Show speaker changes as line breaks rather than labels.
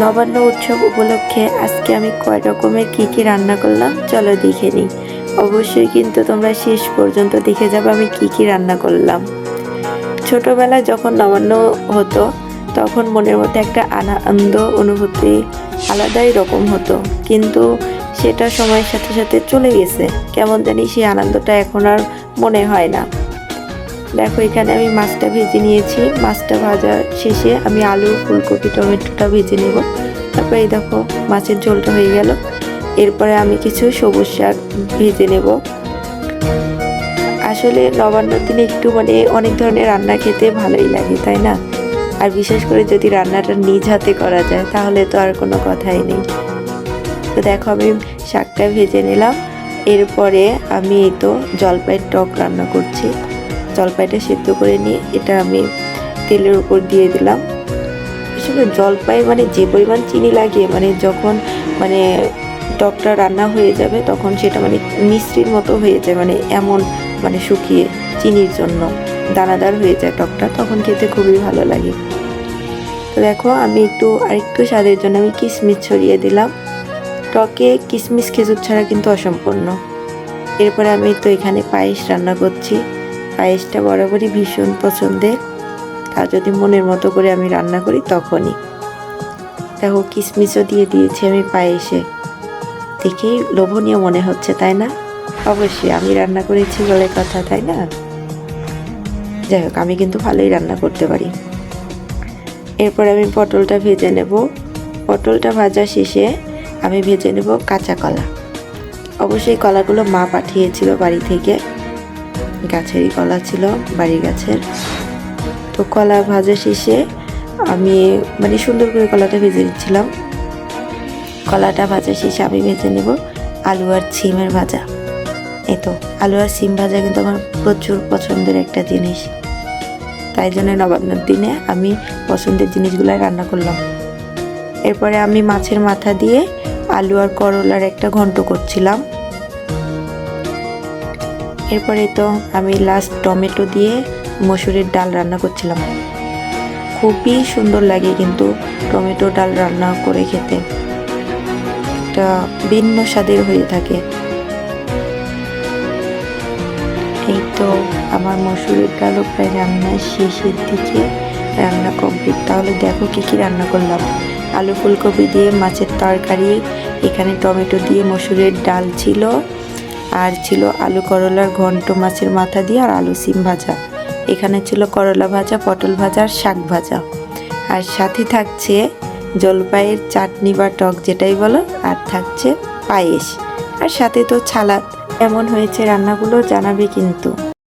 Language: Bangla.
নবান্ন উৎসব উপলক্ষে আজকে আমি কয় রকমের কি রান্না করলাম চলো দেখে নিই। অবশ্যই কিন্তু তোমরা শেষ পর্যন্ত দেখে যাবে আমি কি রান্না করলাম। ছোটবেলায় যখন নবান্ন হতো তখন মনের মধ্যে একটা আনন্দ অনুভূতি আলাদাই রকম হতো, কিন্তু সেটা সময়ের সাথে সাথে চলে গেছে। কেমন জানি সেই আনন্দটা এখন আর মনে হয় না। দেখো এখানে আমি মাছটা ভেজে নিয়েছি। মাছটা ভাজা শেষে আমি আলু, ফুলকপি, টমেটোটা ভেজে নেব। তারপরে এই দেখো মাছের ঝোলটা হয়ে গেল। এরপরে আমি কিছু সবুজ শাক ভেজে নেব। আসলে নবান্নর দিনে একটু অনেক ধরনের রান্না খেতে ভালোই লাগে, তাই না? আর বিশেষ করে যদি রান্নাটা নিজ হাতে করা যায় তাহলে তো আর কোনো কথাই নেই। তো দেখো আমি শাকটা ভেজে নিলাম। এরপরে আমি এই তো জলপাইয়ের টক রান্না করছি। জলপাইটা সেদ্ধ করে নিয়ে এটা আমি তেলের উপর দিয়ে দিলাম। আসলে জলপাই যে পরিমাণ চিনি লাগে, যখন টকটা রান্না হয়ে যাবে তখন সেটা মিষ্টির মতো হয়ে যায়, এমন শুকিয়ে চিনির জন্য দানাদার হয়ে যায় টকটা, তখন খেতে খুবই ভালো লাগে। তো দেখো আমি আরেকটু স্বাদের জন্য আমি কিশমিশ ছড়িয়ে দিলাম। টকে কিশমিশ খেজুর ছাড়া কিন্তু অসম্পূর্ণ। এরপরে আমি তো এখানে পায়েস রান্না করছি। পায়েসটা বরাবরই ভীষণ পছন্দের, আর যদি মনের মতো করে আমি রান্না করি তখনই। দেখো কিশমিশও দিয়ে দিয়েছি আমি পায়েসে। দেখেই লোভনীয় মনে হচ্ছে, তাই না? অবশ্যই আমি রান্না করেছি বলে কথা, তাই না? যাই হোক, আমি কিন্তু ভালোই রান্না করতে পারি। এরপর আমি পটলটা ভেজে নেব। পটলটা ভাজা শেষে আমি ভেজে নেব কাঁচা কলা। অবশ্যই কলাগুলো মা পাঠিয়েছিল বাড়ি থেকে, গাছেরই কলা ছিল, বাড়ির গাছের। তো কলা ভাজা শেষে আমি সুন্দর করে কলাটা ভেজে দিচ্ছিলাম। কলাটা ভাজা শেষে আমি ভেজে নেব আলু আর সিমের ভাজা। এই তো আলু আর সিম ভাজা কিন্তু আমার প্রচুর পছন্দের একটা জিনিস, তাই জন্য নবান্নর দিনে আমি পছন্দের জিনিসগুলো রান্না করলাম। এরপরে আমি মাছের মাথা দিয়ে আলু আর করলার একটা ঘন্ট করছিলাম। এরপরে তো আমি লাস্ট টমেটো দিয়ে মসুরের ডাল রান্না করছিলাম। খুবই সুন্দর লাগে কিন্তু টমেটো ডাল রান্না করে খেতে, একটা ভিন্ন স্বাদের হয়ে থাকে। এই তো আমার মসুরের ডালও প্রায় রান্নার শেষের দিকে, রান্না কমপ্লিট। তাহলে দেখো কি রান্না করলাম। আলু ফুলকপি দিয়ে মাছের তরকারি, এখানে টমেটো দিয়ে মসুরের ডাল ছিল, আর ছিল আলু করলার ঘন্ট মাছের মাথা দিয়ে, আর আলু সিম ভাজা। এখানে ছিল করলা ভাজা, পটল ভাজা আর শাক ভাজা, আর সাথে থাকছে জলপাইয়ের চাটনি বা টক যেটাই বলো, আর থাকছে পায়েস, আর সাথে তো ছালাদ। এমন হয়েছে রান্নাগুলো জানাবে কিন্তু।